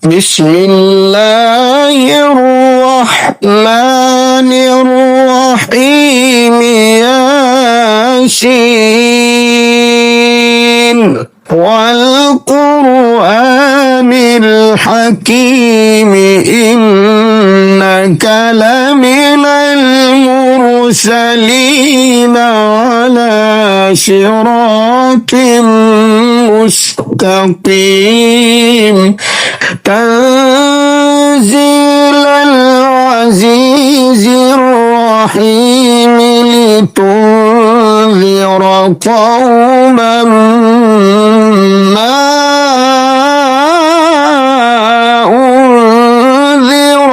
بسم الله الرحمن الرحيم ياسين والقرآن الحكيم إنك لمن المرسلين على صراط مستقيم تنزيل العزيز الرحيم لتنذر قوما ما أنذر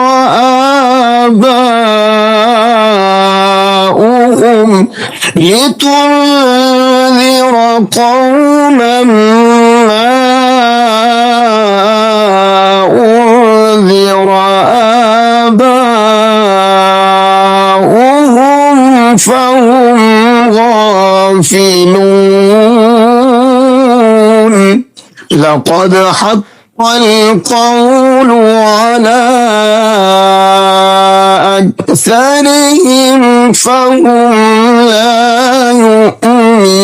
آباؤهم لتنذر قوما ما أنذر آباؤهم فهم غافلون لقد حق القول على أكثرهم فهم لا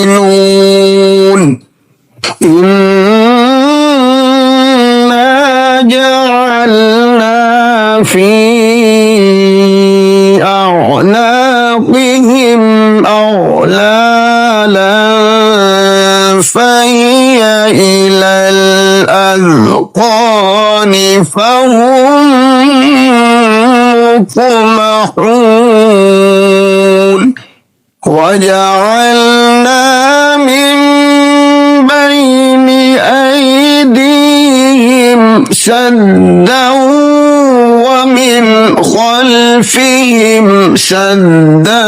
يؤمنون إنا جعلنا في أعناقهم أغلالا فهي إلى الأذقان فهم مقمحون وجعلنا من بين أيديهم سدا ومن خلفهم سدا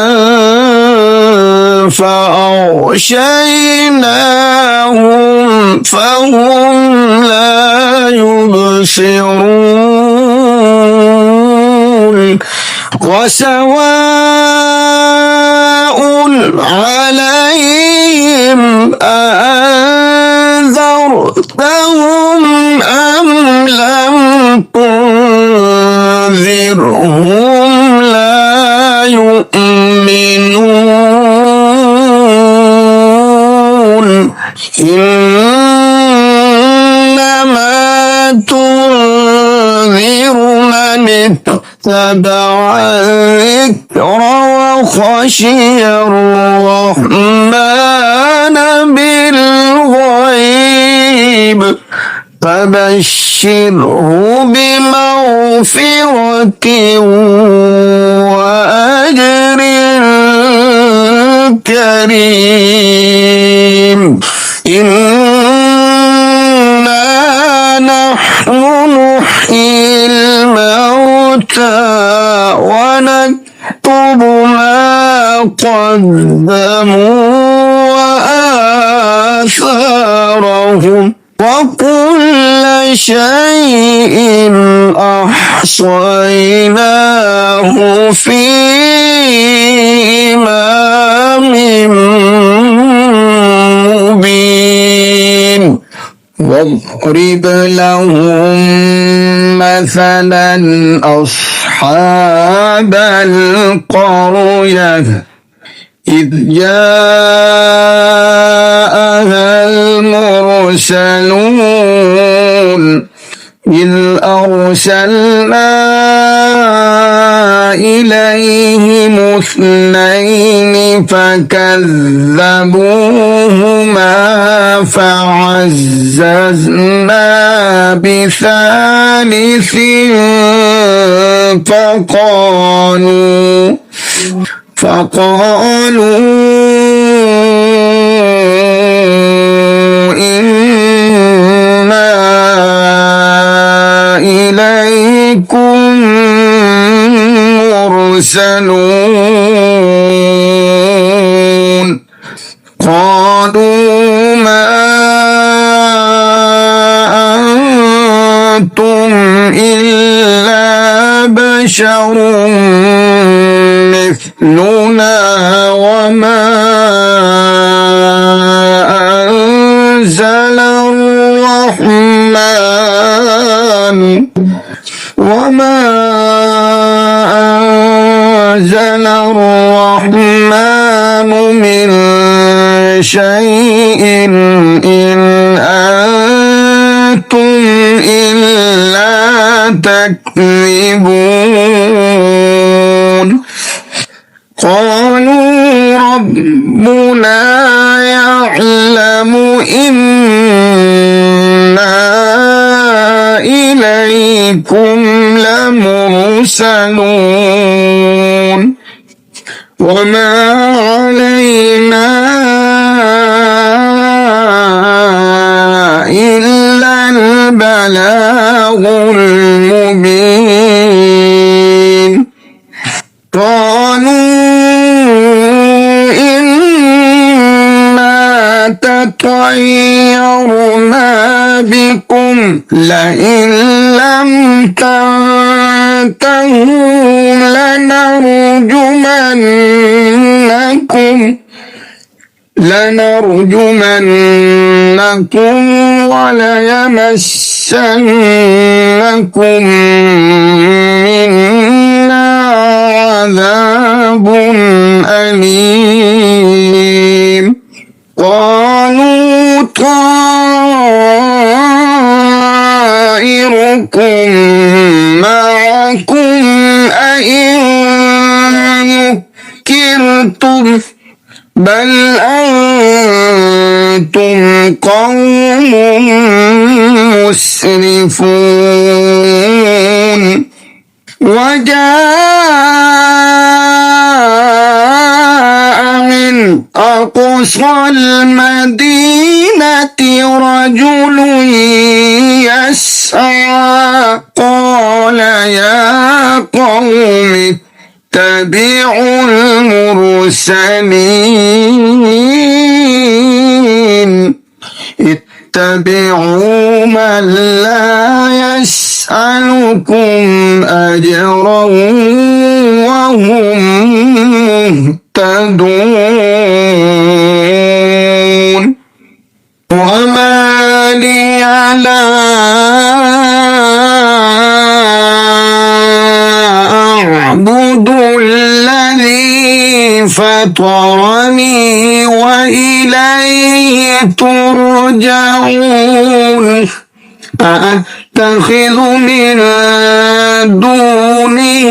فأغشيناهم فهم لا يبصرون وسواء عليهم أأنذرتهم أم لم تنذرهم لا يؤمنون إنما تنذر من اتبع الذكر وخشي الرحمن بالغيب فبشره بمغفرة وأجر كريم إنا نحن نحيي الموتى ونكتب ما قدموا وآثارهم وكل شيء أحصيناه في إمام مبين واضرب لهم مثلا أصحاب القرية إذ جاءها المرسلون إذ أرسلنا إليهم اثنين فكذبوهما فعززنا بثالث فقالوا إنا إليكم مرسلون قالوا ما أنتم إلا بشر مثلنا وما أنزل الرحمن وما أنزل الرحمن من شيء إن أنتم إلا تكذبون قالوا ربنا يعلم إنا إليكم لمرسلون وما علينا إلا البلاغ المبين قالوا إنا تطيرنا بكم لئن لم تنتهوا لنرجمنكم وليمسنكم منا عذاب أليم قالوا طائركم معكم أئن ذكرتم بل أنتم قوم مسرفون وجاء من أقصى المدينة رجل يسعى قال يا قوم اتبعوا المرسلين اتبعوا من لا يسألكم أجرا وهم مهتدون وما لي لا أعبد الذي فطرني وإليه ترجعون أأتخذ من دونه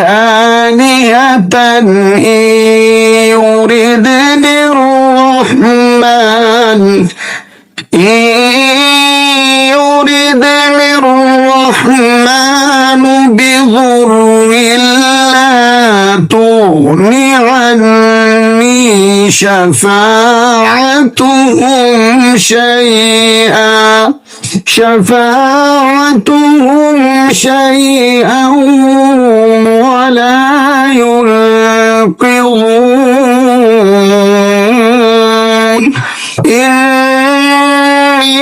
آلهة إن يردني الرحمن بضر لا تغن عني شفاعتهم شيئا ولا ينقذون إني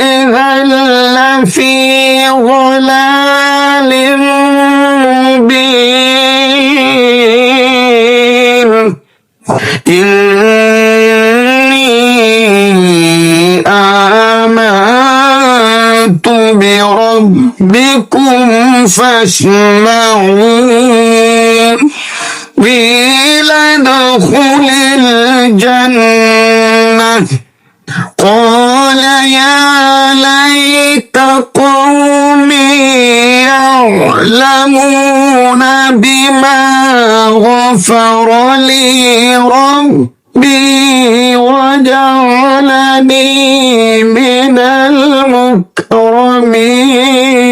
إذا لفي ضلال مبين إني آمنت بربكم فاسمعون قيل ادخل الجنة قال يا ليت قومي يعلمون بما غفر لي ربي وجعلني من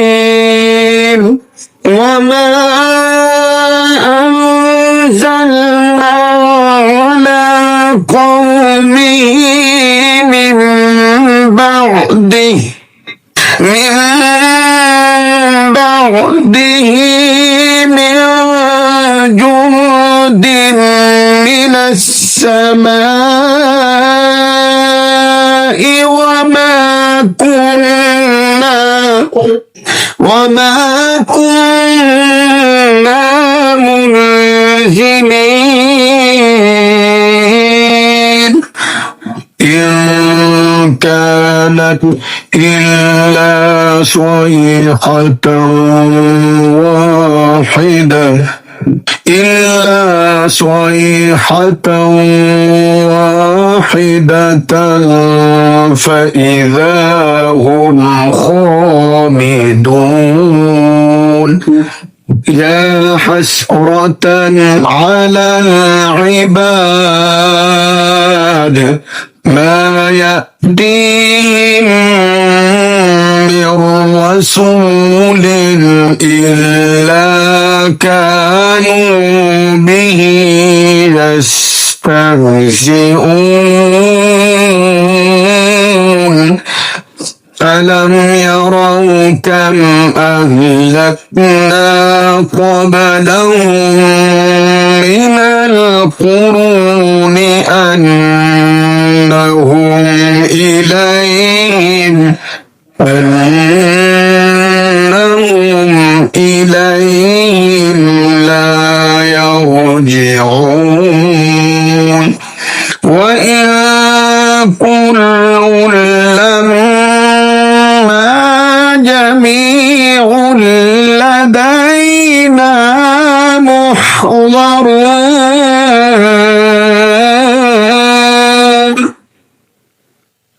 المكرمين وما أنزلنا على قومه من بعده من جند من السماء وما كنا منزلين إن كانت إلا صيحة واحدة فإذا هم خامدون يا حسرة على العباد ما يأتيهم من رسول إلا كانوا به يستهزئون ألم يروا كم أهلكنا قبلهم من القرون أنهم إليهم لا يرجعون وإن كل لما جميع لدينا محضرون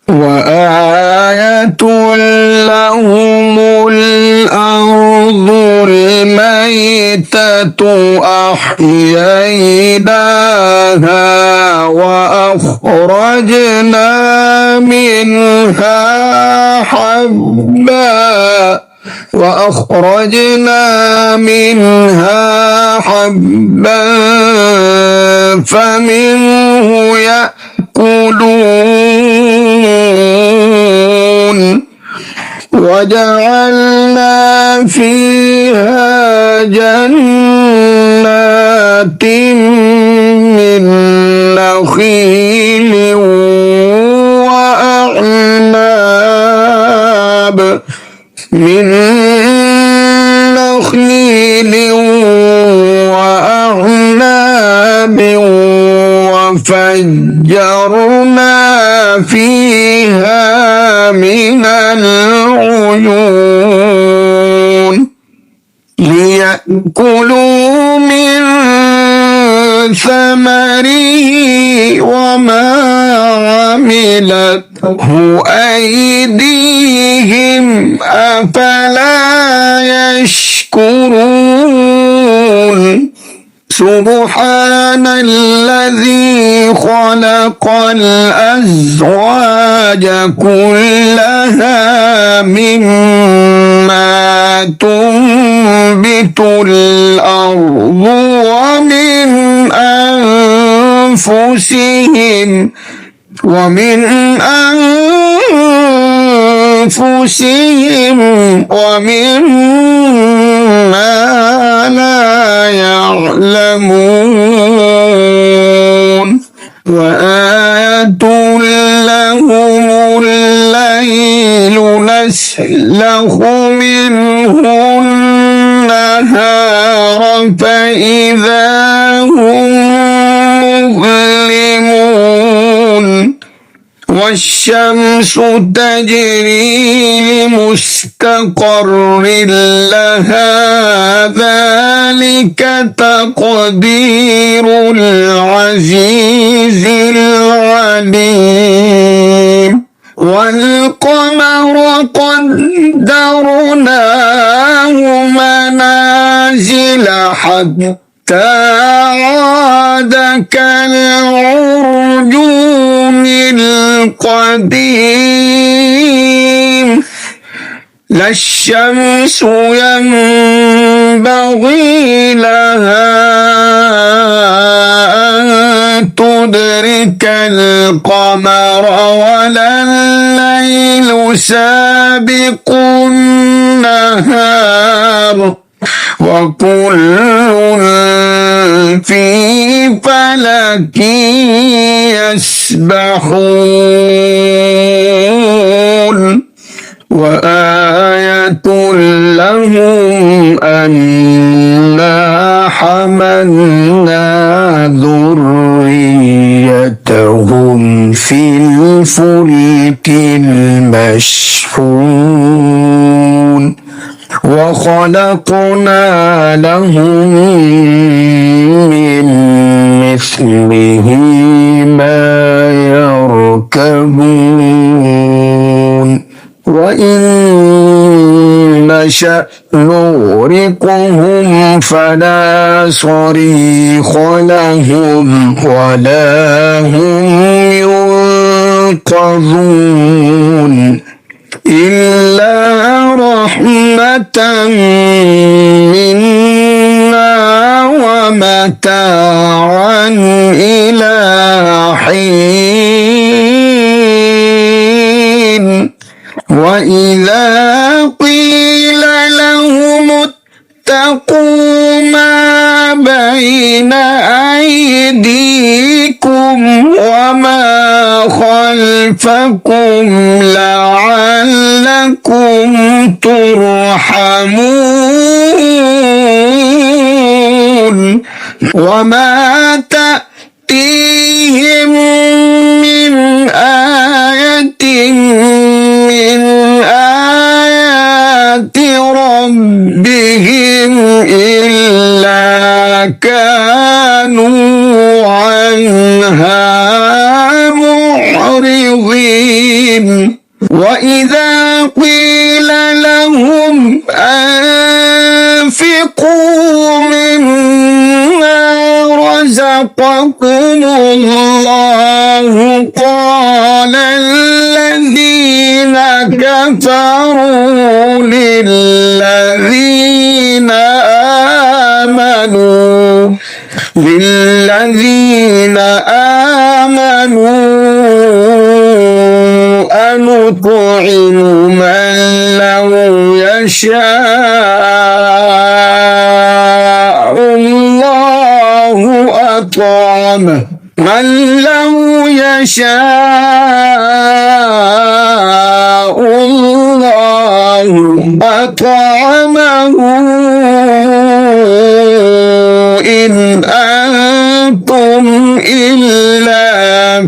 وآية لهم الأرض الميتة أحييناها وأخرجنا منها حبا فمنه يأكلون وجعلنا فيها جنات من نخيل وأعناب وفجرنا فيها من العيون ليأكلوا من ثمره وما عملته أيديهم أفلا يشكرون سبحان الذي خلق الأزواج كلها مما تنبت الأرض ومن أنفسهم ومما لا يعلمون وآية لهم الليل نسلخ منه النهار فإذا هم مظلمون والشمس تجري لمستقر لها ذلك تقدير العزيز العليم والقمر قدرناه منازل حتى عاد كالعرجون القديم لا الشمس ينبغي لها أن تدرك القمر ولا الليل سابق النهار وكل في فلك يسبحون وآية لهم أنا حملنا ذريتهم في الفلك المشحون وخلقنا لهم من مثله ما يركبون وإن نشأ نغرقهم فلا صريخ لهم ولا هم ينقذون إلا رحمة منا ومتاعا إلى حين وإذا قيل لهم اتقوا ما بين أيديكم وما خلفكم لعلكم ترحمون وما تأتيهم من آية من آيات ربهم إلا كانوا عنها معرضين وإذا قيل لهم أنفقوا مما رزقكم الله قال الذين كفروا للذين آمنوا أنطعم من لو يشاء الله أطعمه من لو يشاء الله أطعمه إن أنتم إلا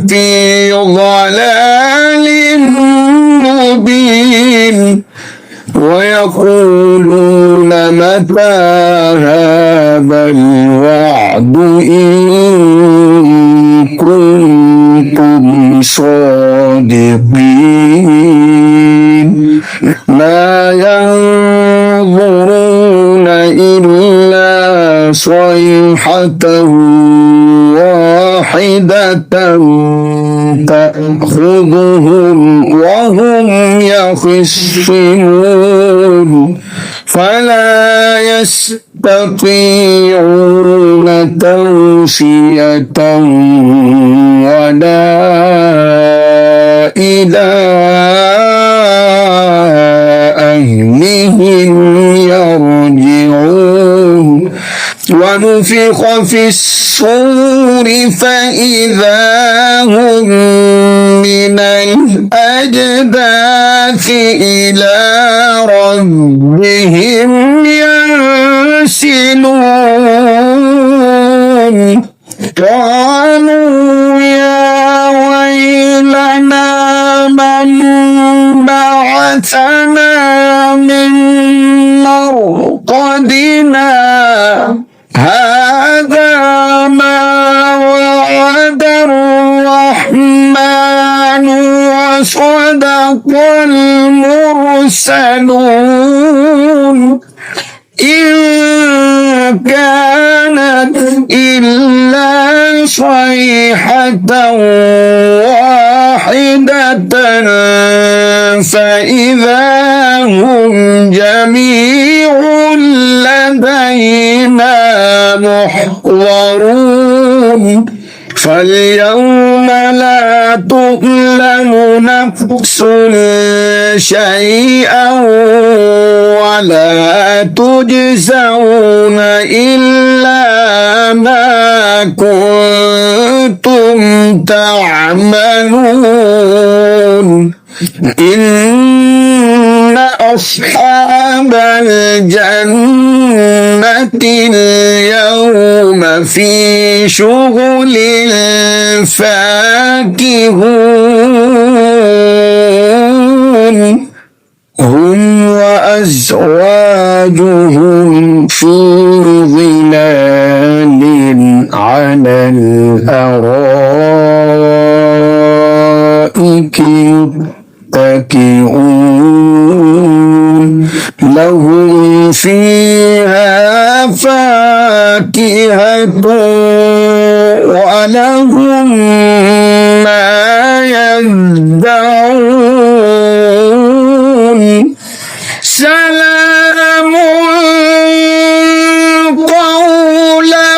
في ضلال مبين ويقولون متى هذا الوعد إن كنتم صادقين ما ينظرون إلا صيحة واحدة تأخذهم وهم يخصمون فلا يستطيعون توصية ولا إلى أهلهم يرجعون ونفخ في الصور فإذا هم من الأجداث إلى ربهم ينسلون قالوا يا ويلنا من بعثنا من مرقدنا هذا ما وعد الرحمن وصدق المرسلون إن كانت إلا صيحة واحدة فإذا هم جميع لدينا محضرون فاليوم لا تظلم نفس شيئا ولا تجزون إلا ما كنتم تعملون إن أصحاب الجنة اليوم في شغل فاكهون هم وأزواجهم في ظلال على الأرائك متكئون لهم فيها فاكهة ولهم ما يدعون سلام قولا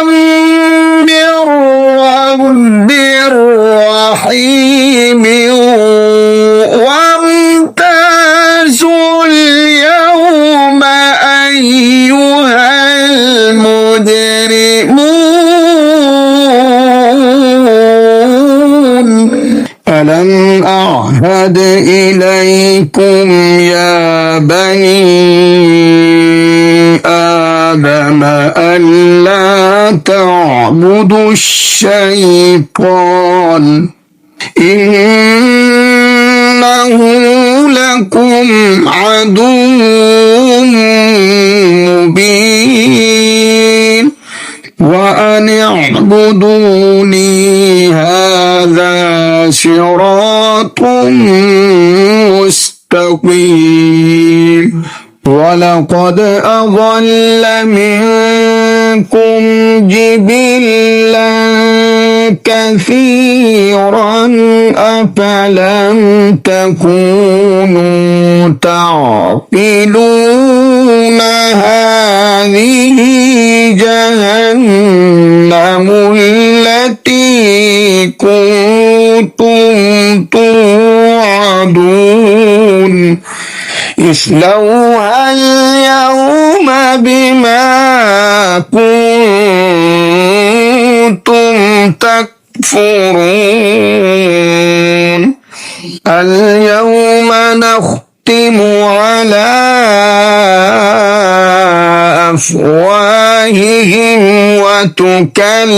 من رب رحيم وامتازوا اليوم أيها المجرمون ألم أعهد إليكم يا بني آدم ألا تعبدوا الشيطان إنه لكم عدو مبين وأن اعبدوني هذا صراط مستقيم ولقد أضل منكم جبلا كثيرا أفلم تكونوا تعقلون هذه جهنم التي كنتم توعدون اصلوها اليوم بما كنتم تكفرون اليوم نختم على أفواههم وتكلمنا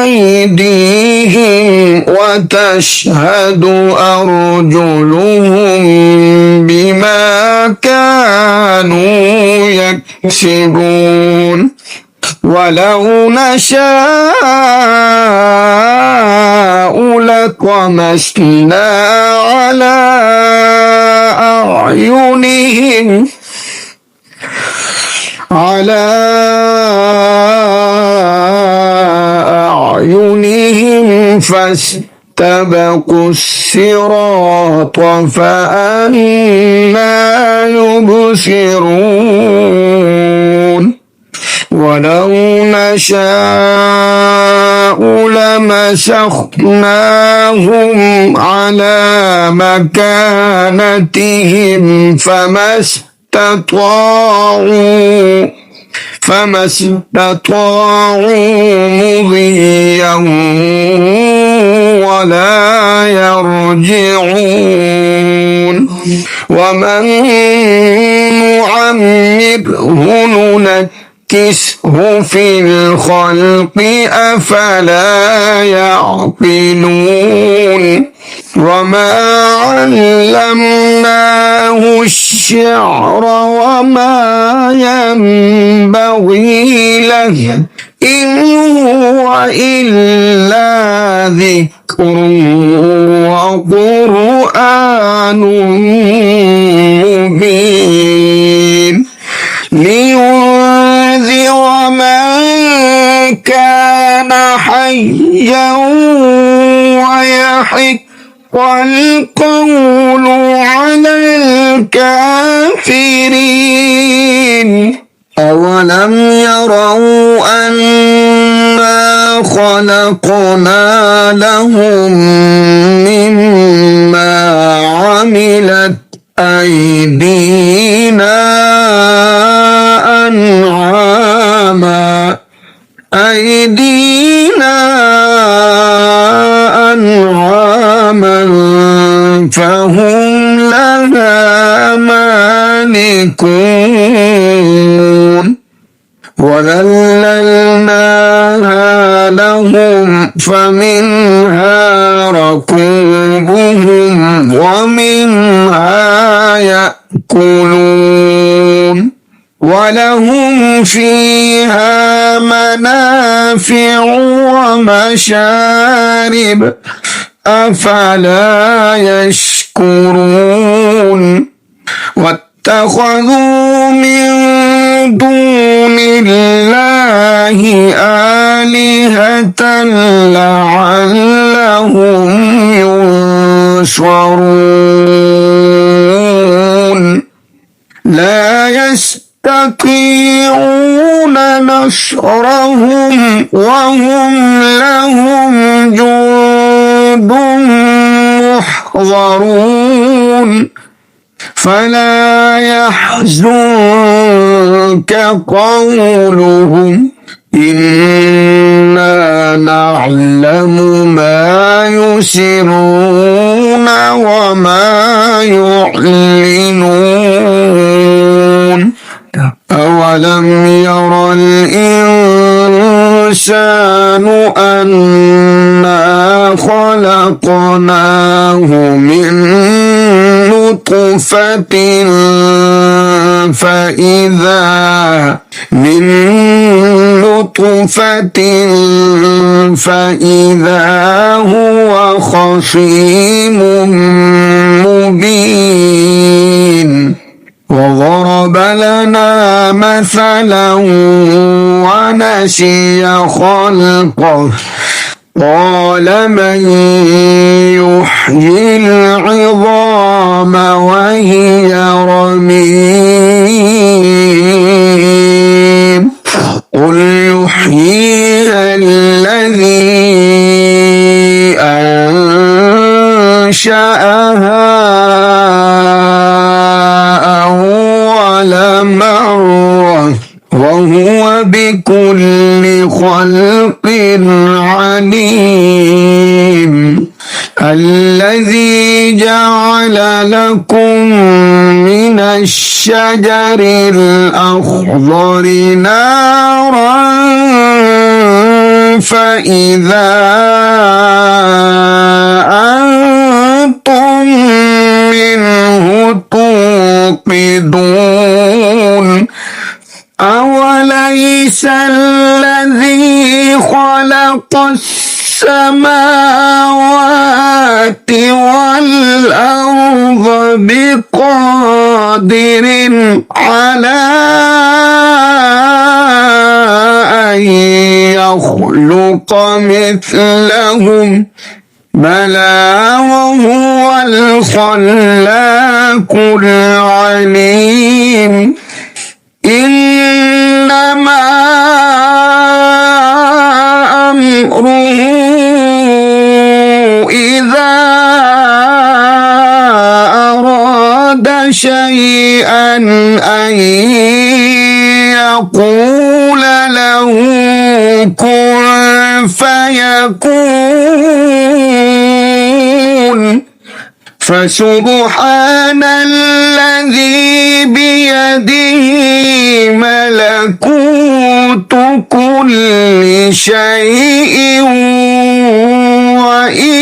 أيديهم وتشهد أرجلهم بما كانوا يكسبون ولو نشاء لطمسنا على أعينهم فاستبقوا الصراط فأنى يبصرون ولو نشاء لمسخناهم على مكانتهم فما استطاعوا مضيا ولا يرجعون ومن نعمره ننكسه في الخلق أفلا يعقلون وما علمناه الشعر وما ينبغي له إن هو إلا ذكر وقرآن مبين لينذر من كان حيا ويحق والقول على الكافرين أولم يروا أنا خلقنا لهم مما عملت أيدينا أيدينا أنعاما فهم لها مالكون وذللناها لهم فمنها ركوبهم ومنها يأكلون ولهم فيها منافع ومشارب أفلا يشكرون واتخذوا من دون الله آلهة لعلهم ينصرون لا يستطيعون نصرهم وهم لهم جند محضرون فلا يحزنك قولهم إنا نعلم ما يسرون وما يعلنون أولم ير الإنسان أنا خلقناه من نطفة فإذا هو خصيم مبين وضرب لنا مثلا ونسي خلقه قال من يحيي العظام وهي رميم قل يحييها الذي أنشأها أول مرة وهو بكل خلق عليم الذي جعل لكم من الشجر الأخضر نارا فإذا أنتم منه توقدون أوليس الذي خلق السماوات والأرض بقادر على أن يخلق مثلهم بلى وهو الخلاق العليم إنما أمره إذا أراد شيئا أن يقول له كن فيكون فسبحان الذي بيده ملكوت كل شيء وإليه